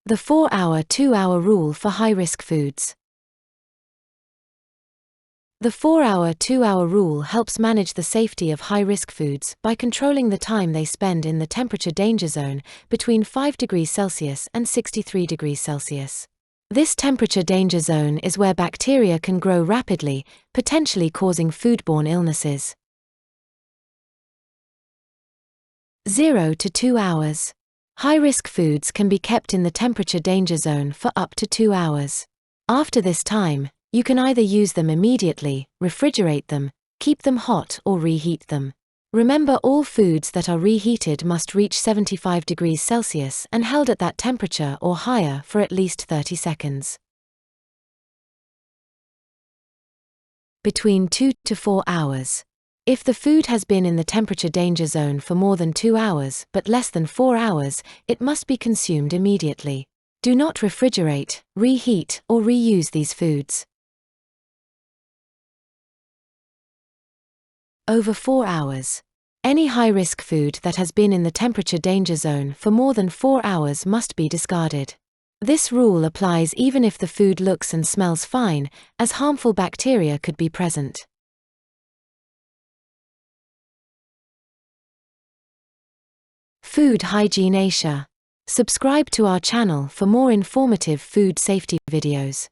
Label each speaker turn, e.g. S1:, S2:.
S1: The 4-hour 2-hour rule for high-risk foods. The 4-hour 2-hour rule helps manage the safety of high-risk foods by controlling the time they spend in the temperature danger zone between 5 degrees Celsius and 63 degrees Celsius. This temperature danger zone is where bacteria can grow rapidly, potentially causing foodborne illnesses. 0 to 2 hours. High-risk foods can be kept in the temperature danger zone for up to 2 hours. After this time, you can either use them immediately, refrigerate them, keep them hot, or reheat them. Remember, all foods that are reheated must reach 75 degrees Celsius and held at that temperature or higher for at least 30 seconds. Between 2 to 4 hours. If the food has been in the temperature danger zone for more than 2 hours but less than 4 hours, it must be consumed immediately. Do not refrigerate, reheat, or reuse these foods. Over 4 hours. Any high-risk food that has been in the temperature danger zone for more than 4 hours must be discarded. This rule applies even if the food looks and smells fine, as harmful bacteria could be present. Food Hygiene Asia. Subscribe to our channel for more informative food safety videos.